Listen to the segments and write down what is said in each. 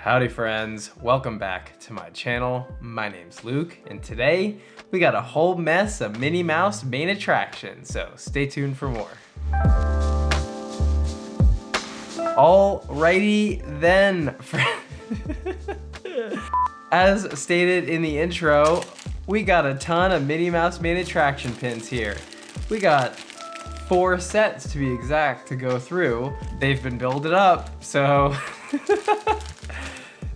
Howdy friends, welcome back to my channel. My name's Luke, and today we got a whole mess of Minnie Mouse Main Attraction, so stay tuned for more. Alrighty then, as stated in the intro, we got a ton of Minnie Mouse Main Attraction pins here. We got 4 sets to be exact to go through. They've been builded up, so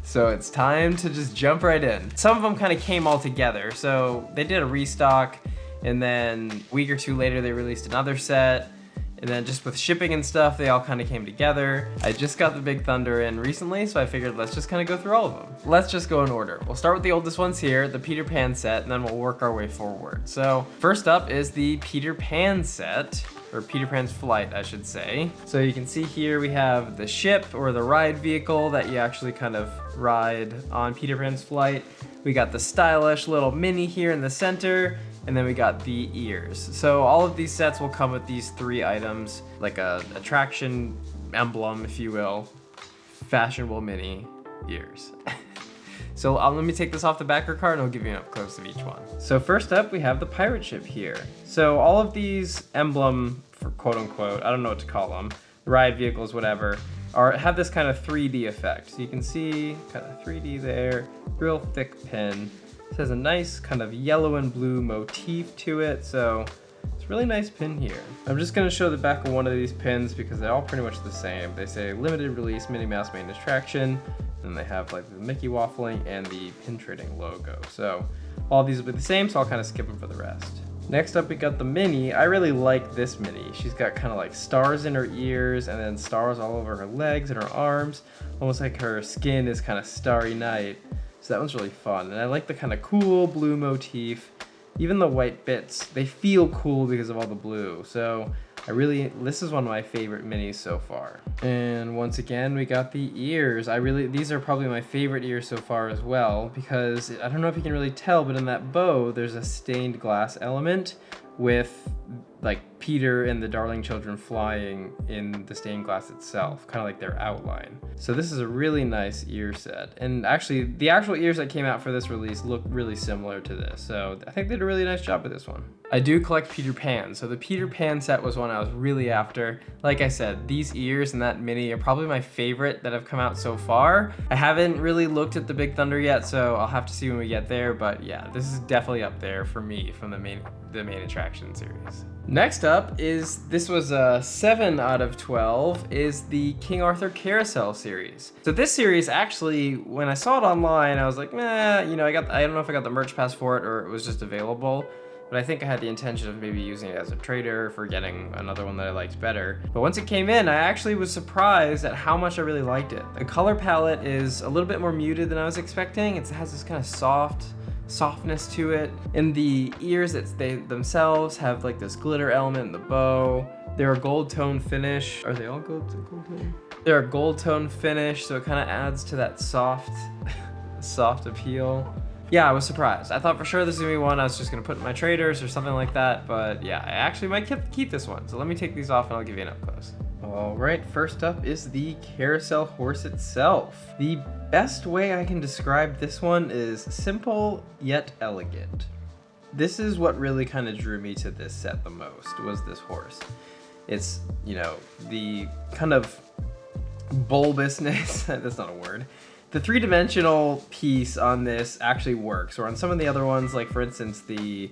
so it's time to just jump right in. Some of them kind of came all together, so they did a restock, and then a week or two later they released another set, and then just with shipping and stuff, they all kind of came together. I just got the Big Thunder in recently, so I figured let's just kind of go through all of them. Let's just go in order. We'll start with the oldest ones here, the Peter Pan set, and then we'll work our way forward. So first up is the Peter Pan set, or Peter Pan's flight, I should say. So you can see here we have the ship, or the ride vehicle that you actually kind of ride on Peter Pan's flight. We got the stylish little Minnie here in the center, and then we got the ears. So all of these sets will come with these 3 items, like a attraction emblem, if you will, fashionable Minnie ears. So let me take this off the backer card and I'll give you an up close of each one. So first up, we have the pirate ship here. So all of these emblem, for quote unquote, I don't know what to call them, ride vehicles, whatever, have this kind of 3D effect. So you can see kind of 3D there, real thick pin. It has a nice kind of yellow and blue motif to it, so it's a really nice pin here. I'm just gonna show the back of one of these pins because they're all pretty much the same. They say limited release Minnie Mouse Main Attraction, and they have like the Mickey waffling and the pin trading logo. So all these will be the same, so I'll kind of skip them for the rest. Next up, we got the Minnie. I really like this Minnie. She's got kind of like stars in her ears and then stars all over her legs and her arms, almost like her skin is kind of starry night. So that one's really fun. And I like the kind of cool blue motif. Even the white bits, they feel cool because of all the blue. So this is one of my favorite Minnies so far. And once again, we got the ears. These are probably my favorite ears so far as well, because I don't know if you can really tell, but in that bow, there's a stained glass element with like Peter and the Darling Children flying in the stained glass itself, kind of like their outline. So this is a really nice ear set. And actually, the actual ears that came out for this release look really similar to this. So I think they did a really nice job with this one. I do collect Peter Pan, so the Peter Pan set was one I was really after. Like I said, these ears and that Minnie are probably my favorite that have come out so far. I haven't really looked at the Big Thunder yet, so I'll have to see when we get there, but yeah, this is definitely up there for me from the main attraction series. Next up is, this was a 7 out of 12, is the King Arthur Carousel series. So this series actually, when I saw it online, I was like, you know, I don't know if I got the merch pass for it or it was just available, but I think I had the intention of maybe using it as a trader for getting another one that I liked better. But once it came in, I actually was surprised at how much I really liked it. The color palette is a little bit more muted than I was expecting. It has this kind of softness to it. And the ears, they themselves have like this glitter element in the bow. They're a gold tone finish. Are they all gold tone? They're a gold tone finish, so it kind of adds to that soft appeal. Yeah, I was surprised. I thought for sure this was gonna be one I was just gonna put in my traders or something like that, but yeah, I actually might keep this one. So let me take these off and I'll give you an up close. All right, first up is the carousel horse itself. The best way I can describe this one is simple yet elegant. This is what really kind of drew me to this set the most, was this horse. It's, you know, the kind of bulbousness, that's not a word. The 3-dimensional piece on this actually works, or on some of the other ones, like for instance the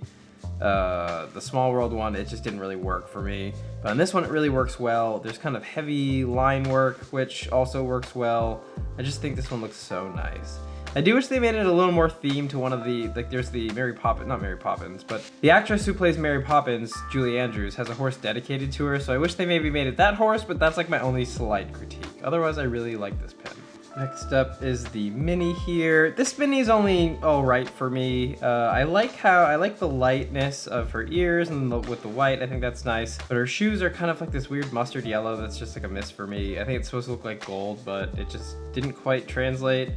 Small World one, it just didn't really work for me. But on this one, it really works well. There's kind of heavy line work, which also works well. I just think this one looks so nice. I do wish they made it a little more themed to one of the, like there's the not Mary Poppins, but the actress who plays Mary Poppins, Julie Andrews, has a horse dedicated to her, so I wish they maybe made it that horse, but that's like my only slight critique. Otherwise, I really like this pin. Next up is the Minnie here. This Minnie is only all right for me. I like the lightness of her ears and with the white, I think that's nice. But her shoes are kind of like this weird mustard yellow that's just like a miss for me. I think it's supposed to look like gold, but it just didn't quite translate.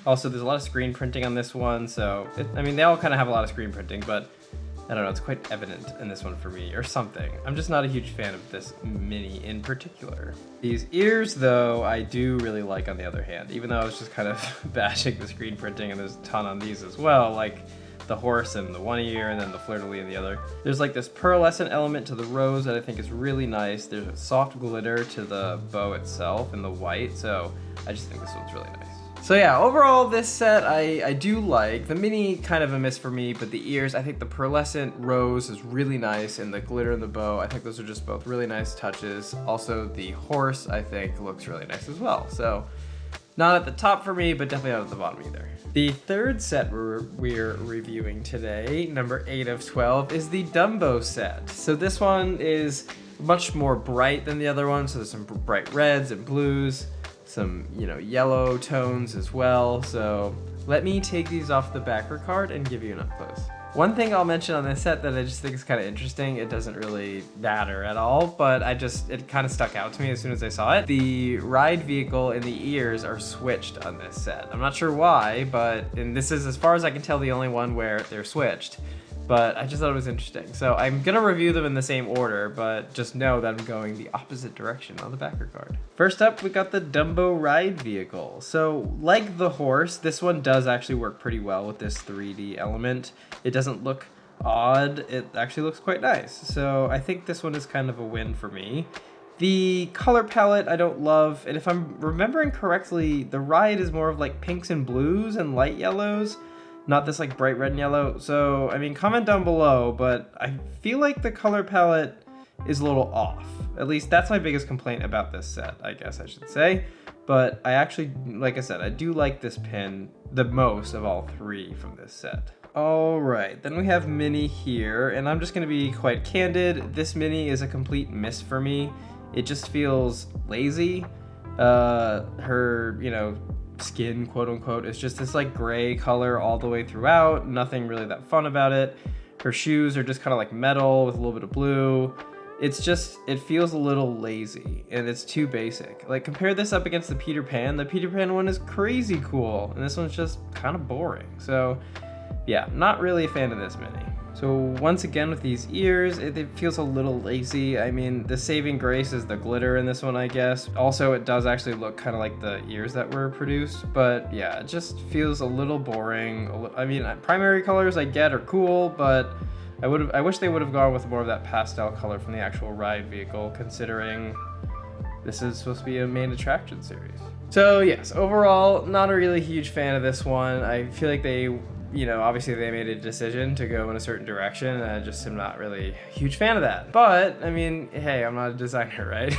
Also, there's a lot of screen printing on this one, so I mean, they all kind of have a lot of screen printing, but I don't know, it's quite evident in this one for me, or something. I'm just not a huge fan of this Minnie in particular. These ears, though, I do really like on the other hand, even though I was just kind of bashing the screen printing, and there's a ton on these as well, like the horse and the one ear, and then the fleur-de-lis in the other. There's like this pearlescent element to the rose that I think is really nice. There's a soft glitter to the bow itself and the white, so I just think this one's really nice. So yeah, overall this set I do like. The Minnie kind of a miss for me, but the ears, I think the pearlescent rose is really nice, and the glitter and the bow, I think those are just both really nice touches. Also the horse, I think, looks really nice as well. So not at the top for me, but definitely not at the bottom either. The third set we're reviewing today, number 8 of 12, is the Dumbo set. So this one is much more bright than the other one, so there's some bright reds and blues, some, you know, yellow tones as well. So let me take these off the backer card and give you an up close. One thing I'll mention on this set that I just think is kind of interesting, it doesn't really matter at all, but it kind of stuck out to me as soon as I saw it. The ride vehicle and the ears are switched on this set. I'm not sure why, and this is, as far as I can tell, the only one where they're switched. But I just thought it was interesting. So I'm gonna review them in the same order, but just know that I'm going the opposite direction on the backer card. First up, we got the Dumbo ride vehicle. So like the horse, this one does actually work pretty well with this 3D element. It doesn't look odd, it actually looks quite nice. So I think this one is kind of a win for me. The color palette I don't love, and if I'm remembering correctly, the ride is more of like pinks and blues and light yellows, not this like bright red and yellow. So, I mean, comment down below, but I feel like the color palette is a little off. At least that's my biggest complaint about this set, I guess I should say. But I actually, like I said, I do like this pin the most of all 3 from this set. All right, then we have Minnie here, and I'm just gonna be quite candid. This Minnie is a complete miss for me. It just feels lazy. Her, you know, skin, quote unquote, is just this like gray color all the way throughout. Nothing really that fun about it. Her shoes are just kind of like metal with a little bit of blue. It's just, it feels a little lazy and it's too basic. Like, compare this up against the Peter Pan. The Peter Pan one is crazy cool, and this one's just kind of boring. So yeah, not really a fan of this Minnie. So once again with these ears, it feels a little lazy. I mean, the saving grace is the glitter in this one, I guess. Also, it does actually look kind of like the ears that were produced, but yeah, it just feels a little boring. I mean, primary colors I get are cool, but I wish they would have gone with more of that pastel color from the actual ride vehicle, considering this is supposed to be a main attraction series. So yes, overall, not a really huge fan of this one. I feel like they, you know, obviously they made a decision to go in a certain direction, and I just am not really a huge fan of that. But, I mean, hey, I'm not a designer, right?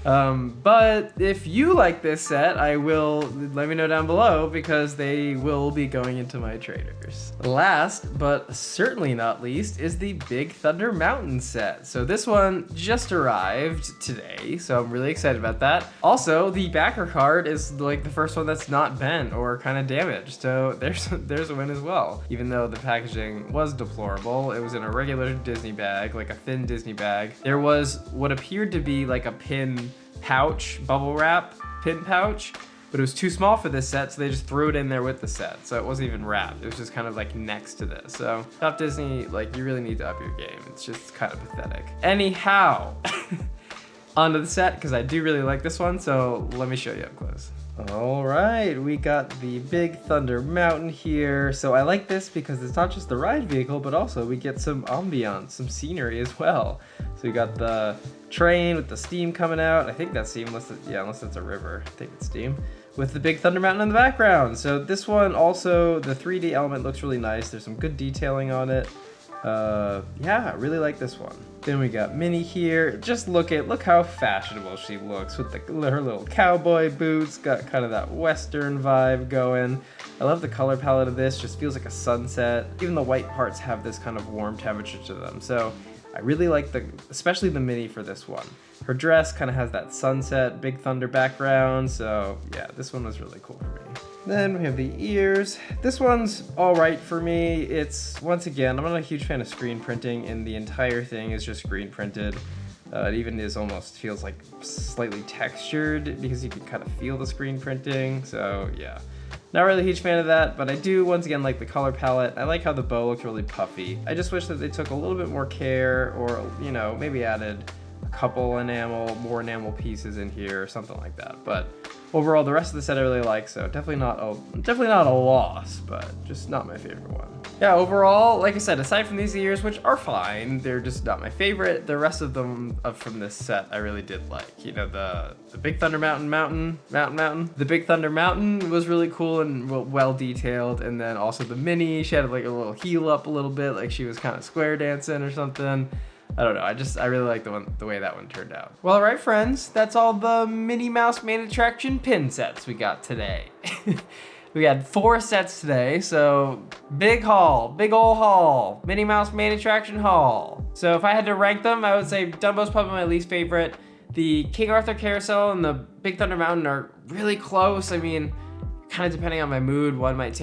But if you like this set, let me know down below, because they will be going into my traders. Last, but certainly not least, is the Big Thunder Mountain set. So this one just arrived today, so I'm really excited about that. Also, the backer card is like the first one that's not bent or kind of damaged, so there's a win as well. Even though the packaging was deplorable, it was in a regular Disney bag, like a thin Disney bag. There was what appeared to be like a pin pouch, bubble wrap pin pouch, but it was too small for this set, so they just threw it in there with the set. So it wasn't even wrapped, it was just kind of like next to this. So Top Disney, like, you really need to up your game. It's just kind of pathetic. Anyhow, onto the set, because I do really like this one, so let me show you up close. All right, we got the Big Thunder Mountain here. So I like this because it's not just the ride vehicle, but also we get some ambiance, some scenery as well. So we got the train with the steam coming out. I think that's steam, unless it's a river. I think it's steam. With the Big Thunder Mountain in the background. So this one also, the 3D element looks really nice. There's some good detailing on it. Yeah, I really like this one. Then we got Minnie here. Just look how fashionable she looks with her little cowboy boots. Got kind of that Western vibe going. I love the color palette of this. Just feels like a sunset. Even the white parts have this kind of warm temperature to them. So I really like especially the Minnie for this one. Her dress kind of has that sunset, Big Thunder background. So yeah, this one was really cool for me. Then we have the ears. This one's all right for me. It's, once again, I'm not a huge fan of screen printing, and the entire thing is just screen printed. It even almost feels like slightly textured because you can kind of feel the screen printing. So yeah, Not really a huge fan of that, but I do, once again, like the color palette. I like how the bow looks really puffy. I just wish that they took a little bit more care, or, you know, maybe added a couple more enamel pieces in here or something like that. But overall, the rest of the set I really like, so definitely not a loss, but just not my favorite one. Yeah, overall, like I said, aside from these ears, which are fine, they're just not my favorite. The rest of them from this set I really did like. You know, the Big Thunder Mountain. The Big Thunder Mountain was really cool and well detailed, and then also the Minnie, she had like a little heel up a little bit, like she was kind of square dancing or something. I don't know, I really like the way that one turned out. Well, alright friends, that's all the Minnie Mouse Main Attraction pin sets we got today. We had 4 sets today, so big ol' haul, Minnie Mouse Main Attraction haul. So if I had to rank them, I would say Dumbo's probably my least favorite. The King Arthur Carousel and the Big Thunder Mountain are really close. I mean, kind of depending on my mood, one might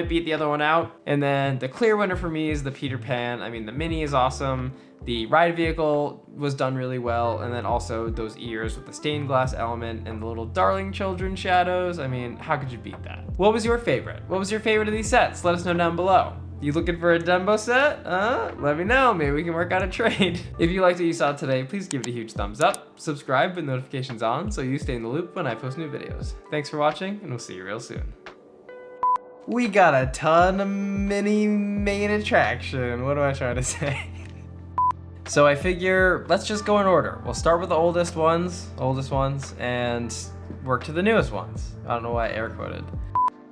beat the other one out. And then the clear winner for me is the Peter Pan. I mean, the Minnie is awesome. The ride vehicle was done really well, and then also those ears with the stained glass element and the little darling children shadows. I mean, how could you beat that? What was your favorite? What was your favorite of these sets? Let us know down below. You looking for a Dumbo set? Let me know, maybe we can work out a trade. If you liked what you saw today, please give it a huge thumbs up, subscribe with notifications on so you stay in the loop when I post new videos. Thanks for watching, and we'll see you real soon. We got a ton of Minnie Main Attraction. What am I trying to say? So I figure, let's just go in order. We'll start with the oldest ones, and work to the newest ones. I don't know why I air quoted.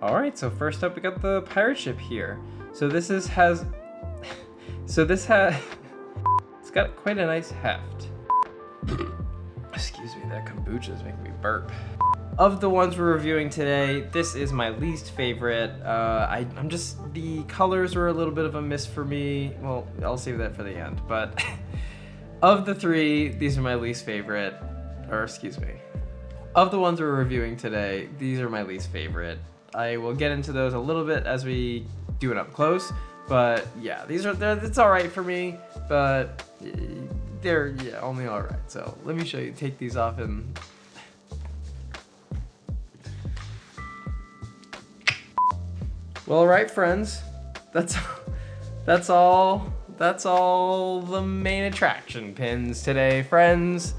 All right, so first up we got the pirate ship here. So it's got quite a nice heft. Excuse me, that kombucha is making me burp. Of the ones we're reviewing today, this is my least favorite. The colors were a little bit of a miss for me. Well, I'll save that for the end, but of the 3, these are my least favorite, or excuse me. Of the ones we're reviewing today, these are my least favorite. I will get into those a little bit as we do it up close, but yeah, it's all right for me, but they're only all right. So let me show you, take these off and well, alright friends, that's all the main attraction pins today, friends.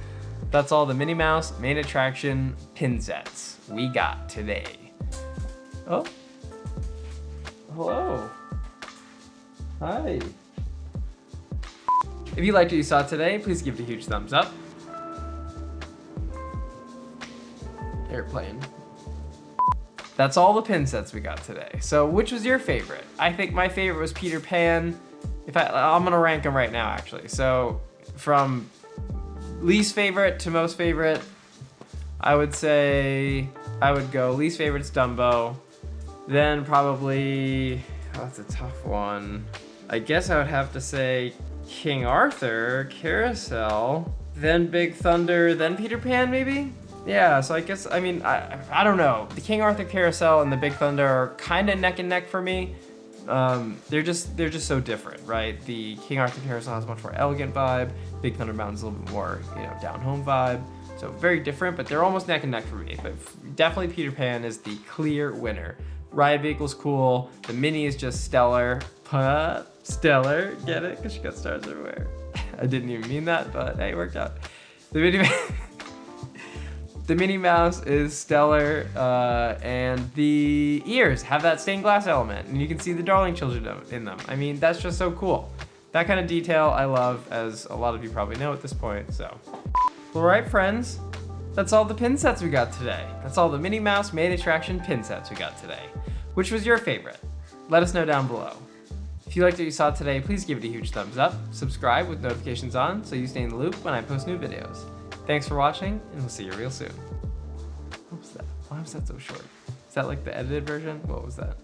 That's all the Minnie Mouse Main Attraction pin sets we got today. Oh, hello, hi. If you liked what you saw today, please give it a huge thumbs up. Airplane. That's all the pin sets we got today. So which was your favorite? I think my favorite was Peter Pan. I'm gonna rank them right now actually. So from least favorite to most favorite, I would say I would go least favorite's Dumbo. Then probably, that's a tough one. I guess I would have to say King Arthur Carousel, then Big Thunder, then Peter Pan maybe? Yeah, so I guess, I mean, I don't know. The King Arthur Carousel and the Big Thunder are kind of neck and neck for me. They're just so different, right? The King Arthur Carousel has a much more elegant vibe. Big Thunder Mountain's a little bit more, down home vibe. So very different, but they're almost neck and neck for me. But definitely Peter Pan is the clear winner. Ride vehicle's cool. The Minnie is just stellar. Stellar, get it? Because she got stars everywhere. I didn't even mean that, but hey, it worked out. The Minnie Mouse is stellar, and the ears have that stained glass element, and you can see the darling children in them. I mean, that's just so cool. That kind of detail I love, as a lot of you probably know at this point, so. All right, friends, that's all the pin sets we got today. That's all the Minnie Mouse Main Attraction pin sets we got today. Which was your favorite? Let us know down below. If you liked what you saw today, please give it a huge thumbs up, subscribe with notifications on so you stay in the loop when I post new videos. Thanks for watching, and we'll see you real soon. What was that? Why was that so short? Is that like the edited version? What was that?